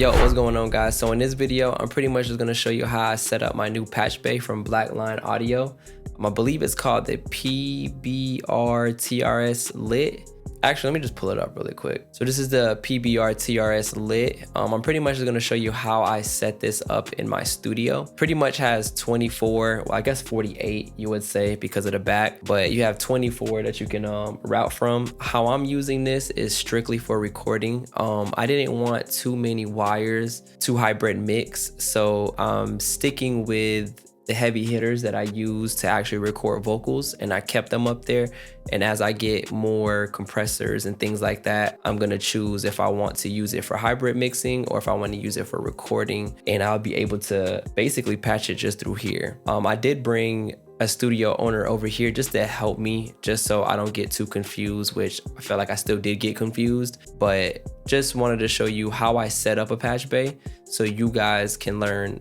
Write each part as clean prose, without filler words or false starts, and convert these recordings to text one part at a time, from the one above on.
Yo, what's going on, guys? So in this video, I'm pretty much just going to show you how I set up my new patch bay from Blackline Audio. I believe it's called the PBR TRS LIT. Actually, let me just pull it up really quick. So this is the PBR TRS LIT. I'm pretty much just going to show you how I set this up in my studio. Pretty much has 24, well, I guess 48 you would say because of the back, but you have 24 that you can route from. How I'm using this is strictly for recording. I didn't want too many wires, too hybrid mix, so I'm sticking with the heavy hitters that I use to actually record vocals, and I kept them up there. And as I get more compressors and things like that, I'm gonna choose if I want to use it for hybrid mixing or if I want to use it for recording, and I'll be able to basically patch it just through here. I did bring a studio owner over here just to help me, just so I don't get too confused, which I felt like I still did get confused, but just wanted to show you how I set up a patch bay so you guys can learn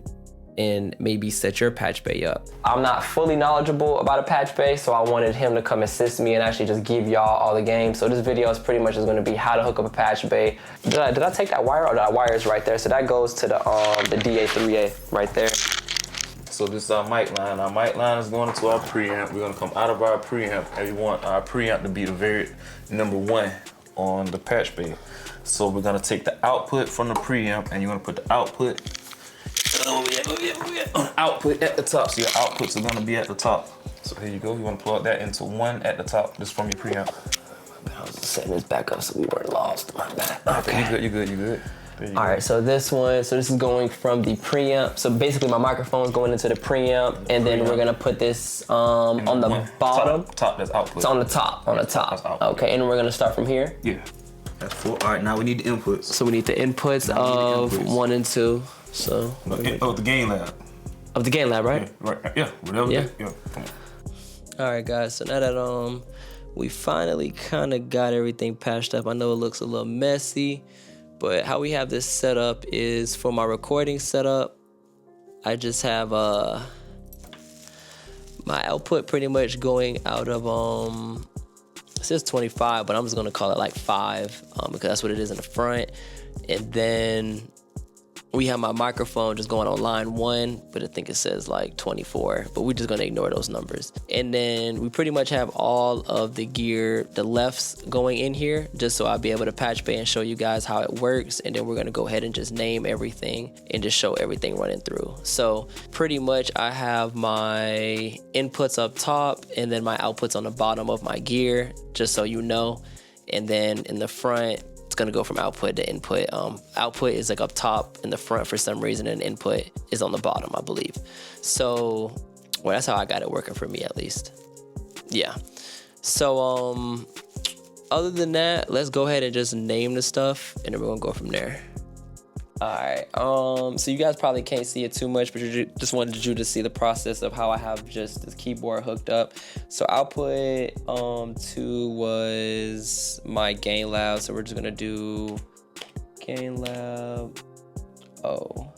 and maybe set your patch bay up. I'm not fully knowledgeable about a patch bay, so I wanted him to come assist me and actually just give y'all all the game. So this video is pretty much just gonna be how to hook up a patch bay. Did I take that wire? Oh, that wire is right there. So that goes to the DA3A right there. So this is our mic line. Our mic line is going into our preamp. We're gonna come out of our preamp, and we want our preamp to be the very #1 on the patch bay. So we're gonna take the output from the preamp, and you're gonna put the output on output at the top. So your outputs are gonna be at the top. So here you go. You want to plug that into 1 at the top. This is from your preamp. I was setting this back up so we weren't lost. My bad. Okay. You good. All right, so this is going from the preamp. So basically my microphone's going into the preamp, and then we're gonna put this on the bottom. Top, that's output. It's on the top, That's output. Okay, and we're gonna start from here? Yeah, that's 4. All right, now we need the inputs. So we need the inputs of 1 and 2. So the gain lab. Of the gain lab, right? Yeah, whatever. Yeah. Come on. All right, guys, so now that we finally kind of got everything patched up. I know it looks a little messy, but how we have this set up is for my recording setup, I just have my output pretty much going out of it says 25, but I'm just gonna call it like 5 because that's what it is in the front. And then we have my microphone just going on line 1, but I think it says like 24, but we're just gonna ignore those numbers. And then we pretty much have all of the gear, the lefts going in here, just so I'll be able to patch bay and show you guys how it works. And then we're gonna go ahead and just name everything and just show everything running through. So pretty much I have my inputs up top and then my outputs on the bottom of my gear, just so you know. And then in the front, it's gonna go from output to input. Output is like up top in the front for some reason, and input is on the bottom, I believe. So, well, that's how I got it working for me at least. Yeah. So, other than that, let's go ahead and just name the stuff, and then we're gonna go from there. All right, so you guys probably can't see it too much, but just wanted you to see the process of how I have just this keyboard hooked up. So output 2 was my gain lab, so we're just gonna do gain lab. Oh,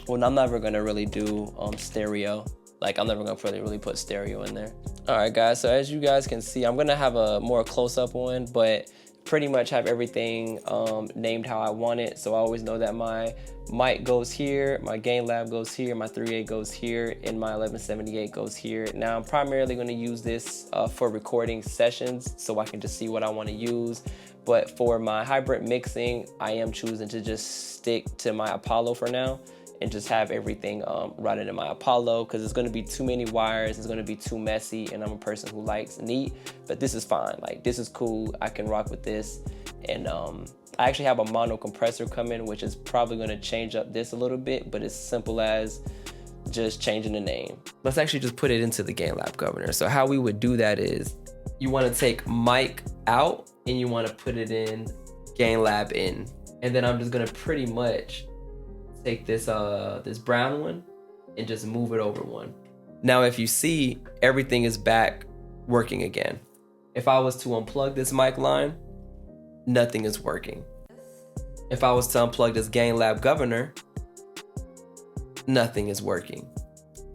well, I'm never gonna really do stereo. Like, I'm never gonna really put stereo in there. All right, guys, so as you guys can see, I'm gonna have a more close-up one, but pretty much have everything named how I want it. So I always know that my mic goes here, my gain lab goes here, my 3.8 goes here, and my 1178 goes here. Now I'm primarily gonna use this for recording sessions so I can just see what I wanna use. But for my hybrid mixing, I am choosing to just stick to my Apollo for now and just have everything running in my Apollo, because it's gonna be too many wires, it's gonna be too messy, and I'm a person who likes neat, but this is fine. Like, this is cool, I can rock with this. And I actually have a mono compressor coming, which is probably gonna change up this a little bit, but it's simple as just changing the name. Let's actually just put it into the gain lab governor. So how we would do that is, you wanna take mic out, and you wanna put it in gain lab in. And then I'm just gonna pretty much take this this brown one and just move it over 1. Now, if you see, everything is back working again. If I was to unplug this mic line, nothing is working. If I was to unplug this gain lab governor, nothing is working.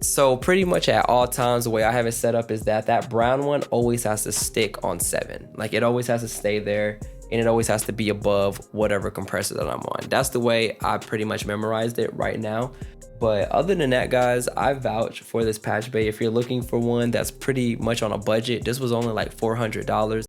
So pretty much at all times, the way I have it set up is that that brown one always has to stick on 7. Like, it always has to stay there. and it always has to be above whatever compressor that I'm on. That's the way I pretty much memorized it right now. But other than that, guys, I vouch for this Patchbay. If you're looking for one that's pretty much on a budget, this was only like $400.